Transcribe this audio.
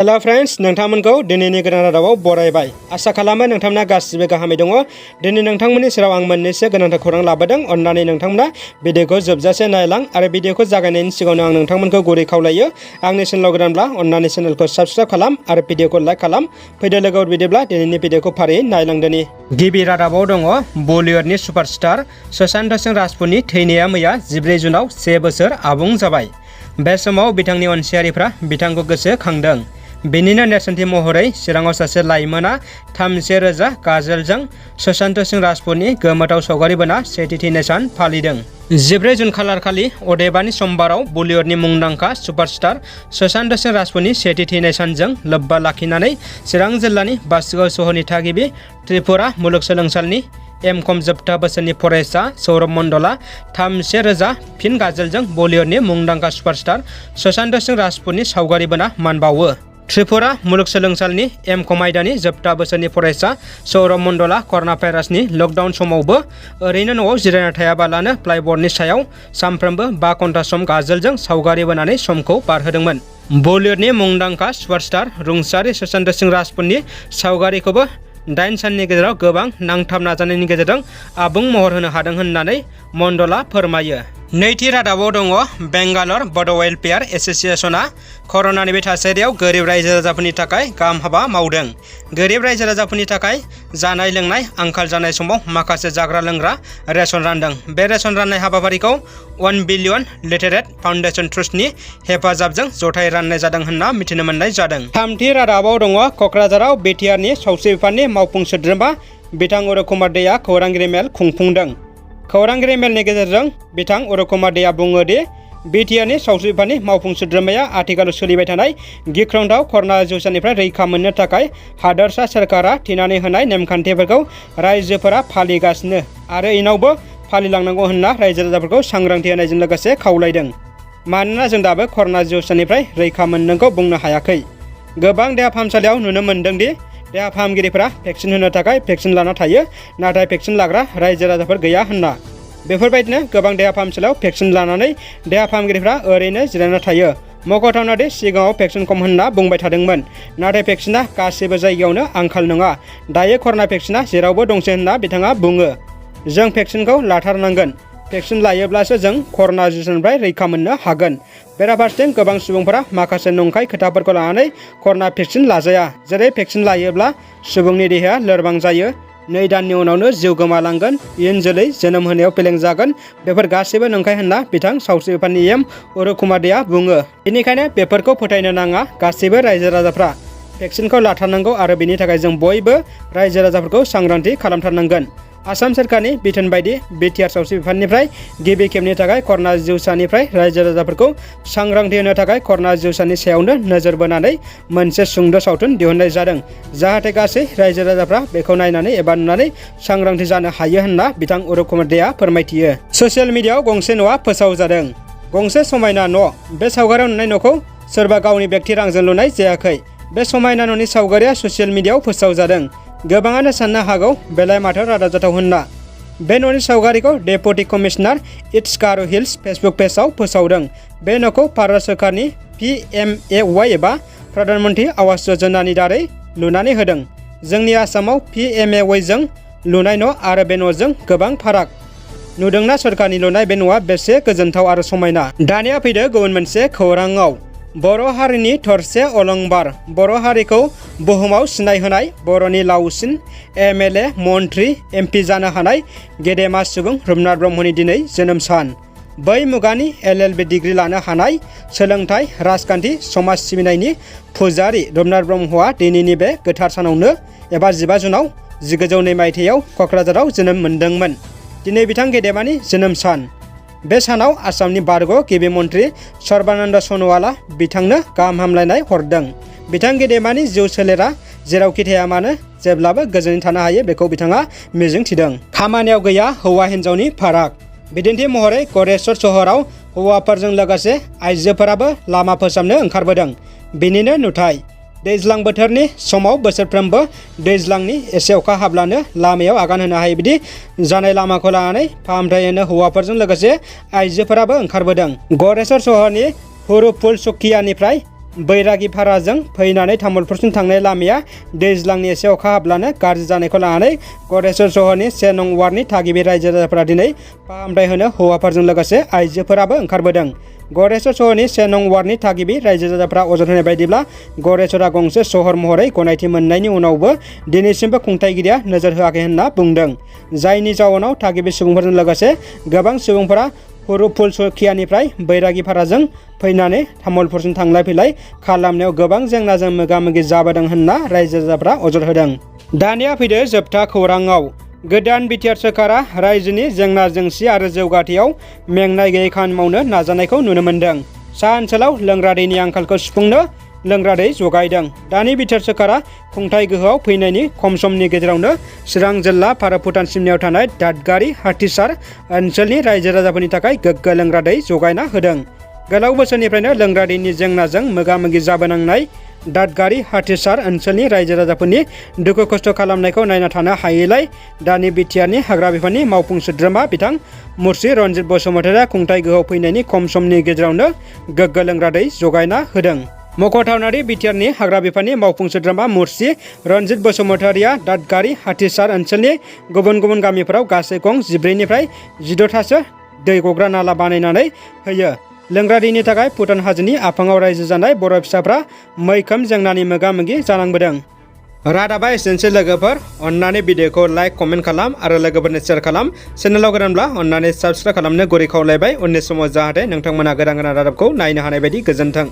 Hello friends, नोंथांमोनखौ दिनैनि गोदान रादाबाव बरायबाय। आसा खालामो नोंथांमोना गासिबो गाहामै दङ। दिनै नोंथांमोननि सेराव आं मोननैसो गोनांथार खौरां लाबोदों। अन्नानै नोंथांमोना भिडिअखौ जोबजासे नायलां आरो भिडिअखौ जागायनायनि सिगाङावनो आं नोंथांमोनखौ गुरै खावलायो, आंनि चेनेलाव गोदानब्ला अन्नानै चेनेलखौ साबस्क्राइब खालाम आरो भिडिअखौ लाइक खालाम। फैदो लोगोआव बिदिब्ला दिनैनि भिडिअखौ फारियै नायलांदोनि। गिबि रादाबाव दङ बलिउडनि सुपारस्टार सुशांत सिंह राजपुतनि थैनाया मैया 14 जुनाव 1 बोसोर आबुं जाबाय। बे समाव बिथांनि अनसायारिफ्रा बिथांखौ गोसोखांदों। बेनिनो नेरसोनथि महरै चिराङाव सासे लाइमोना 30,000 गाजोलजों सुशांत सिंह राजपुतनि गोमोथाव सावगारि बोना सेथि थैनाय सान फालिदों। 14 जुन खालारखालि अदेबानि समबाराव बलिउडनि मुंदांखा सुपारस्टार सुशांत सिंह राजपुतनि सेथि थैनाय सानजों लोब्बा लाखिनानै चिरां जिल्लानि बासुगाव सहरनि थागिबि त्रिपुरा मुलुगसोलोंसालिनि एम.कम जोबथा बोसोरनि फरायसा सौरभ मण्डलआ 30,000 फिन गाजोलजों बलिउडनि मुंदांखा सुपारस्टार सुशांत सिंह राजपुतनि सावगारि बोना मान बावो। त्रिपुरा मुलुगसोलोंसालिनि एम.कम आयदानि जोबथा बोसोरनि फरायसा सौरभ मण्डलआ कर'ना भाइरासनि लकडाउन समावबो ओरैनो न'आव जिरायना थायाबालानो प्लाइबर्डनि सायाव सानफ्रोमबो 5 घन्टा सम गाजोलजों सावगारि बोनानै समखौ बारहोदोंमोन। बलिउडनि मुंदांखा सुपारस्टार रुंसारि सुशांत सिंह राजपुतनि सावगारिखौबो 8 साननि गेजेराव गोबां नांथाब नाजानायनि गेजेरजों आबुं महर होनो हादों होननानै मण्डलआ फोरमायो। नैथि रादाबाव दङ बेंगालर बड' वेलफेयार एस'सिएशनआ कर'नानि बे थासारियाव गोरिब रायजो राजाफोरनि थाखाय गाहाम हाबा मावदों। गोरिब रायजो राजाफोरनि थाखाय जानाय लोंनाय आंखाल जानाय समाव माखासे जाग्रा लोंग्रा रेशन रानदों। बे रेशन राननाय हाबाफारिखौ 1 बिलियन लिटारेट फाउन्डेशन ट्रास्टनि हेफाजाबजों जथाय राननाय जादों होनना मिथिनो मोननाय जादों। थामथि रादाबाव दङ क'क्राझाराव बिटिआरनि सावस्रि बिफाननि मावफुं सोद्रोमा बिथां उरुकुमार देआ खौरांगिरि मेल खुंफुंदों। खौरांगिरि मेलनि गेजेरजों बिथां उरुकुमार देआ बुङो दि बिटिआरनि सावस्रि बिफाननि मावफुं सोद्रोमाया आथिखालाव सोलिबाय थानाय गिख्रंथाव कर'ना जिउसानिफ्राय रैखा मोननो थाखाय हादोरसा सोरखारा थिनानै होनाय नेमखान्थिफोरखौ रायजोफोरा फालिगासिनो आरो इयुनावबो फालिलांनांगौ होनना रायजो राजाफोरखौ सांग्रांथि होनायजों लोगोसे खावलायदों। मानोना जों दाबो कर'ना जिउसानिफ्राय रैखा मोननांगौ बुंनो हायाखै। गोबां देहा फाहामसालियाव नुनो मोन्दों दि देहा फाहामगिरिफोरा भेक्सिन होनो थाखाय भेक्सिन लाना थायो, नाथाय भेक्सिन लाग्रा रायजो राजाफोर गैया होनना। बेफोरबायदिनो गोबां देहा फाहामसालियाव भेक्सिन लानानै देहा फाहामगिरिफ्रा ओरैनो जिरायना थायो। मख'थावना दि सिगाङाव भेक्सिन खम होनना बुंबाय थादोंमोन, नाथाय भेक्सिना गासैबो जायगायावनो आंखाल नङा। दायो कर'ना भेक्सिना जेरावबो दंसै होनना बिथाङा बुङो। जों भेक्सिनखौ लाथारनांगोन। भेक्सिन लायोब्लासो जों कर'ना जिउसानिफ्राय रैखा मोननो हागोन। बेराफारसेथिं गोबां सुबुंफोरा माखासे नंखाय खोथाफोरखौ लानानै कर'ना भेक्सिन लाजाया, जेरै भेक्सिन लायोब्ला सुबुंनि देहाया लोरबां जायो, 2 दाननि उनावनो जिउ गोमालांगोन, इयुन जोलै जोनोम होनायाव फेलें जागोन। बेफोर गासैबो नंखाय होनना बिथां सावस्रि बिफाननि एम उरुकुमार देआ बुङो। बेनिखायनो बेफोरखौ फोथायनो नाङा। गासैबो रायजो राजाफ्रा भेक्सिनखौ लाथारनांगौ आरो बेनि थाखाय जों बयबो रायजो राजाफोरखौ सांग्रांथि खालामथारनांगोन। आसाम सोरखारनि बिथोन बायदि बिटिआर सावस्रि बिफाननिफ्राय गिबि खेबनि थाखाय कर'ना जिउसानिफ्राय रायजो राजाफोरखौ सांग्रांथि होनो थाखाय कर'ना जिउसानि सायावनो नोजोर बोनानै मोनसे सुंद' सावथुन दिहुननाय जादों, जाहाथे गासै रायजो राजाफ्रा बेखौ नायनानै एबा नुनानै सांग्रांथि जानो हायो होनना बिथां उरुकुमार देआ फोरमायथियो। ससियेल मिडियाआव गंसे न'आ फोसावजादों। गंसे समायना न'। बे सावगारियाव नुनाय न'खौ सोरबा गावनि व्यक्ति रांजों लुनाय जायाखै। बे समायना न'नि सावगारिया ससियेल मिडियाआव फोसावजादों। गोबाङानो साननो हागौ बेलाय माथो रादाब जाथाव होनना। बे न'नि सावगारिखौ डेपुटि कमिशनार इट्स गार' हिल्स फेसबुक पेजआव फोसावदों। बे न'खौ भारत सोरखारनि PMAY एबा प्रधान मन्त्रि आवास योजनानि दारै लुनानै होदों। जोंनि आसामाव PMAY जों लुनाय न' आरो बे न'जों गोबां फाराग। नुदोंना सोरखारनि लुनाय बे न'आ बेसे गोजोनथाव आरो समायना। दानिया फैदो गुबुन मोनसे खौराङाव। बर' हारिनि थरसे अलंबार। बर' हारिखौ बुहुमाव सिनायहोनाय बर'नि लावसिन MLA मन्त्रि MP जानो हानाय गेदेमा सुबुं रुपनाथ ब्रह्मनि दिनै जोनोम सान। बै मुगानि LLB डिग्री लानो हानाय सोलोंथाइ, राजखान्थि, समाज सिबिनायनि फुजारि रुपनाथ ब्रह्मआ दिनैनि बे गोथार सानावनो एबा 15 जुनाव 1902 मायथाइयाव क'क्राझाराव जोनोम मोनदोंमोन। दिनै बिथां गेदेमानि जोनोम सान। बे सानाव आसामनि बारग' गिबि मन्त्रि सर्बानन्द सन'वालआ बिथांनो गाहाम हामलायनाय हरदों। बिथां गेदेमानि जिउ सोलेरा जेरावखि थाया मानो जेब्लाबो गोजोनै थानो हायो बेखौ बिथाङा मिजिंथिदों। खामानियाव गैया हौवा हिन्जावनि फाराग। बिदिन्थि महरै गरेस्वर सहराव हौवाफोरजों लोगोसे आइजोफोराबो लामा फोसाबनो ओंखारबोदों। बेनिनो नुथाय। दैज्लां बोथोरनि समाव बोसोरफ्रोमबो दैज्लांनि एसे अखा हाब्लानो लामायाव आगान होनो हायै बिदि जानाय लामाखौ लानानै फाहामथाय होनो हौवाफोरजों लोगोसे आइजोफोराबो ओंखारबोदों। गरेस्वर सहरनि हुरुफुल सकियानिफ्राय बैरागि भाराजों फैनानै तामुलपुरसिम थांनाय लामाया दैज्लांनि एसे अखा हाब्लानो गाज्रि जानायखौ लानानै गरेस्वर सहरनि 1 नं वार्डनि थागिबि रायजो राजाफोरा दिनै फाहामथाय होनो हौवाफोरजों लोगोसे आइजोफोराबो ओंखारबोदों। गरेस्वर सहरनि 1 नं वार्डनि थागिबि रायजो राजाफोरा अजद होनाय बायदिब्ला गरेस्वरा गंसे सहर महरै गनायथि मोननायनि उनावबो दिनैसिमबो खुंथायगिरिया नोजोर होआखै होनना बुंदों। जायनि जाउनाव थागिबि सुबुंफोरजों लोगोसे गोबां सुबुंफोरा हुरुफुलसखियानिफ्राय बैरागि भाराजों फैनानै तामुलपुरसिम थांलाय फैलाय खालामनायाव गोबां जेंनाजों मोगा-मोगि जाबोदों होनना रायजो राजाफ्रा अजद होदों। दानिया फैदो जोबथा खौराङाव। गोदान बिटिआर सोरखारा रायजोनि जेंना जेंसि आरो जौगाथायाव मेंनाय गैयै खामानि मावनो नाजानायखौ नुनो मोन्दों। सा ओनसोलाव लोंग्रा दैनि आंखालखौ सुफुंनो लोंग्रा दै जगायदों। दानि बिटिआर सोरखारा खुंथाय गोहोआव फैनायनि खम समनि गेजेरावनो चिरां जिल्ला भारत भुटान सिमनायाव थानाय दादगारि हाथिसार ओनसोलनि रायजो राजाफोरनि थाखाय गोग्गो लोंग्रा दै जगायना होदों। गोलाव बोसोरनिफ्रायनो लोंग्रा दैनि जेंनाजों मोगा-मोगि जाबोनांनाय दादगारि हाथिसार ओनसोलनि रायजो राजाफोरनि दुखु खस्थ' खालामनायखौ नायना थानो हायैलाय दानि बिटिआरनि हाग्रा बिफाननि मावफुं सोद्रोमा बिथां मुस्रि रन्जित बसुमतारिया खुंथाय गोहोआव फैनायनि खम समनि गेजेरावनो गोग्गो लोंग्रा दै जगायना होदों। मख'थावनादि बिटिआरनि हाग्रा बिफाननि मावफुं सोद्रोमा मुस्रि रन्जित बसुमतारिया दादगारि हाथिसार ओनसोलनि गुबुन गुबुन गामिफोराव गासै गं 14निफ्राय 16थासो दै गग्रा नाला बानायनानै होयो। लोंग्रा दैनि थाखाय भुटान हाजोनि आफाङाव रायजो जानाय बर' फिसाफ्रा मैखोम जेंनानि मोगा-मोगि जानांबोदों। रादाबा एसेनोसै लोगोफोर, अन्नानै भिडिअखौ लाइक कमेन्ट खालाम आरो लोगोफोरनो शेयार खालाम। चेनेलाव गोदानब्ला अन्नानै साबस्क्राइब खालामनो गुरै खावलायबाय। उननि समाव जाहाथे नोंथांमोना गोदान रादाबखौ नायनो हानाय बायदि गोजोन्थों।